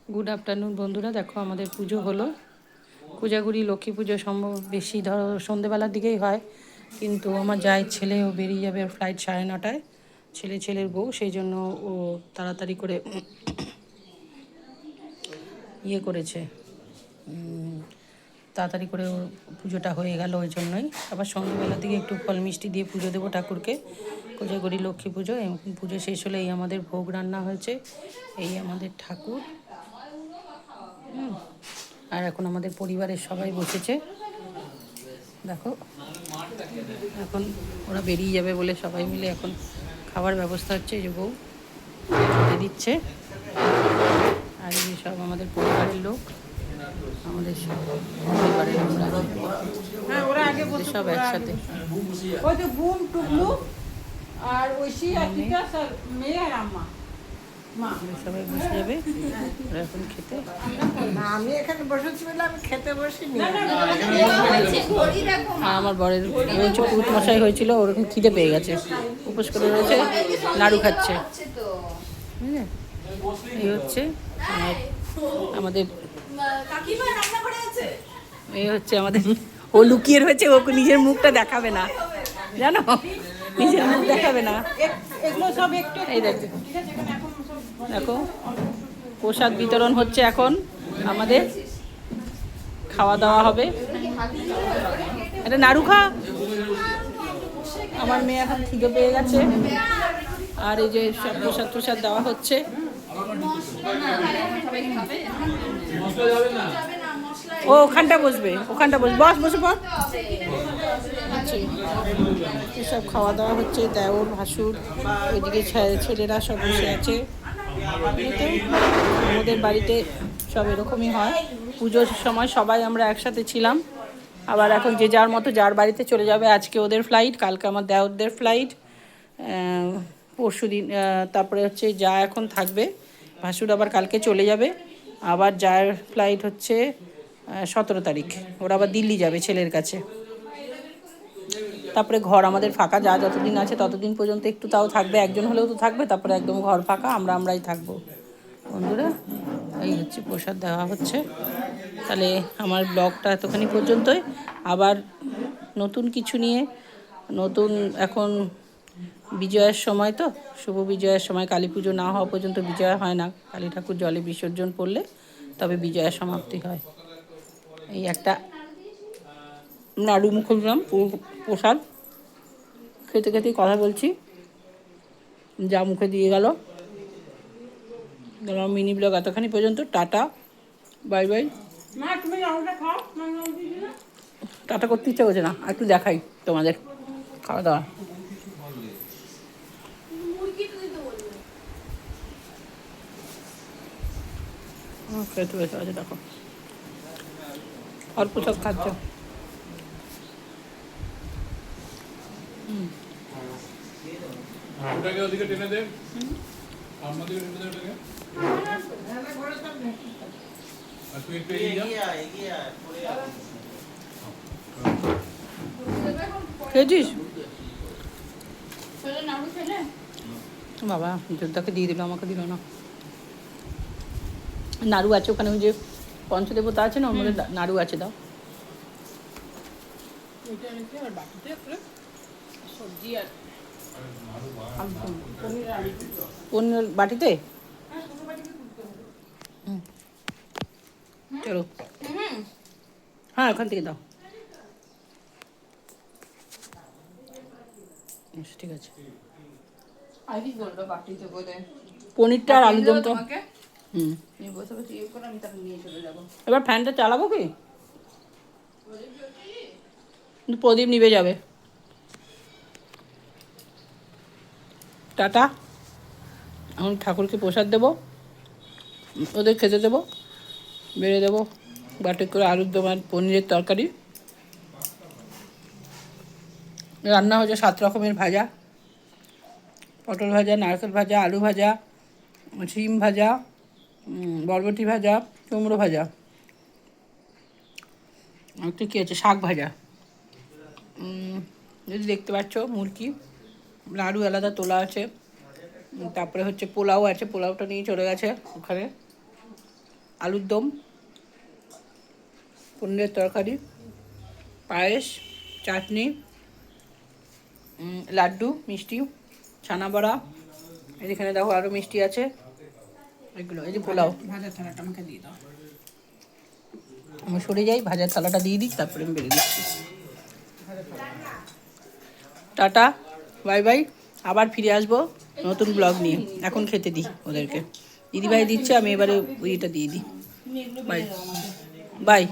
Good afternoon বন্ধুরা, দেখো আমাদের পুজো হলো। কোজাগুড়ি লক্ষ্মী পুজো সম্ভব বেশি ধরো সন্ধেবেলার দিকেই হয়, কিন্তু আমার জায়ের ছেলেও বেরিয়ে যাবে, ফ্লাইট 9:30টায়। ছেলের বউ, সেই জন্য ও তাড়াতাড়ি করে ইয়ে করেছে, তাড়াতাড়ি করে ওর পুজোটা হয়ে গেল। ওই জন্যই আবার সন্ধ্যেবেলার দিকে একটু ফল মিষ্টি দিয়ে পুজো দেবো ঠাকুরকে। কোজাগরি লক্ষ্মী পুজো, এবং পুজো শেষ হলে এই আমাদের ভোগ রান্না হয়েছে, এই আমাদের ঠাকুর। আর এখন আমাদের পরিবারের সবাই বসেছে, দেখো। এখন ওরা বেরিয়ে যাবে বলে সবাই মিলে এখন খাবার ব্যবস্থা হচ্ছে, যে বউ খেতে দিচ্ছে। আর এই সব আমাদের পরিবারের লোক, আমাদের সব পরিবারের আমরা সব একসাথে। ওই তো বুম টুকলু আর ঐশী আর বিকাশ আর মেয়ে আর আম্মা। সবাই বসে যাবে ওরা এখন খেতে। না, আমি এখানে বসেছি বলে আমি খেতে বসিনি। আমার বরের রয়েছে পুরুত মশাই হয়েছিল, ওরকম খিদে পেয়ে গেছে, উপোস করে রয়েছে, নাড়ু খাচ্ছে। বুঝলে, এই হচ্ছে আমাদের, এই হচ্ছে আমাদের। ও লুকিয়ে রয়েছে, ও নিজের মুখটা দেখাবে না, জানো, নিজের মুখ দেখাবে না। এগুলো সব একটু এই দেখো, দেখো প্রসাদ বিতরণ হচ্ছে এখন, আমাদের খাওয়া দাওয়া হবে। এটা নাড়ু খা, আমার মেয়ে এখন খিদে পেয়ে গেছে। আর এই যে সব প্রসাদ দেওয়া হচ্ছে। ও ওখানটা বসবে, বসে পর। এসব খাওয়া দাওয়া হচ্ছে, দেওর ভাসুর, ওইদিকে ছেলেরা সব বসে আছে। আমাদের বাড়িতে সব এরকমই হয়, পুজোর সময় সবাই আমরা একসাথে ছিলাম। আবার এখন যে যার মতো যার বাড়িতে চলে যাবে। আজকে ওদের ফ্লাইট, কালকে আমার দেওরদের ফ্লাইট, পরশু দিন। তারপরে হচ্ছে যা এখন থাকবে, ভাসুর আবার কালকে চলে যাবে। আবার যার ফ্লাইট হচ্ছে 17 তারিখ, ওরা আবার দিল্লি যাবে ছেলের কাছে। তারপরে ঘর আমাদের ফাঁকা, যা যতদিন আছে ততদিন পর্যন্ত একটু তাও থাকবে, একজন হলেও তো থাকবে। তারপরে একদম ঘর ফাঁকা, আমরাই থাকবো। বন্ধুরা, এই হচ্ছে প্রসাদ দেওয়া হচ্ছে। তাহলে আমার ব্লগটা এতখানি পর্যন্তই। আবার নতুন কিছু নিয়ে, নতুন এখন বিজয়ার সময়, তো শুভ বিজয়ার সময়, কালী পুজো না হওয়া পর্যন্ত বিজয়া হয় না। কালী ঠাকুর জলে বিসর্জন পড়লে তবে বিজয়ার সমাপ্তি হয়। এই একটা নাড়ু মুখে দিলাম, প্রসাদ খেতে খেতেই কথা বলছি, যা মুখে দিয়ে গেল। মিনি ব্লগ এতখানি পর্যন্ত। Tata, bye bye. টাটা করতে ইচ্ছা করছে না, আর একটু দেখাই তোমাদের খাওয়া দাওয়া। খেতে বসে আছে, দেখো অল্প সব খাচ্ছে। ওটাকে ওদিকে টেনে দে, আমার দিকে টেনে দে ওটাকে। আর তুই একটু এগিয়ে যা। খেয়েছিস বাবা? যোদ্ধাকে দিয়ে দিল, আমাকে দিল না। নাড়ু আছে ওখানে, ওই যে পঞ্চদেবতা আছে না, ওর মধ্যে নাড়ু আছে, দাও। সবজি আর পনির বাটিতে। চলো, হ্যাঁ ওখান থেকে দাও। ঠিক আছে, পনিরটা আর আলুর দমটা। এবার ফ্যানটা চালাবো কি? প্রদীপ নিভে যাবে। টাটা। এখন ঠাকুরকে প্রসাদ দেবো, ওদের খেতে দেবো, বেড়ে দেবো বাটি করে আলুর দম আর পনিরের তরকারি। রান্না হয়েছে 7 রকমের ভাজা, পটল ভাজা, নারকেল ভাজা, আলু ভাজা, শিম ভাজা, বরবটি ভাজা, কুমড়ো ভাজা, একটু কী আছে, শাক ভাজা। যদি দেখতে পাচ্ছ মুরগি, নাড়ু আলাদা তোলা আছে। তারপরে হচ্ছে পোলাও আছে, পোলাওটা নিয়ে চলে গেছে ওখানে। আলুর দম, পনিরের তরকারি, পায়েস, চাটনি, লাড্ডু, মিষ্টি, ছানা বড়া, এখানে দেখো আরও মিষ্টি আছে, এগুলো এই যে পোলাও। ভাজা থালাটা আমাকে দিয়ে দাও। আমি সরে যাই, ভাজার থালাটা দিয়ে দিই, তারপরে আমি বেরিয়ে দিচ্ছি। টাটা, বাই বাই, আবার ফিরে আসবো নতুন ব্লগ নিয়ে। এখন খেতে দিই ওদেরকে, দিদিভাই দিচ্ছে, আমি এবারে ওইটা দিয়ে দিই। Bye bye.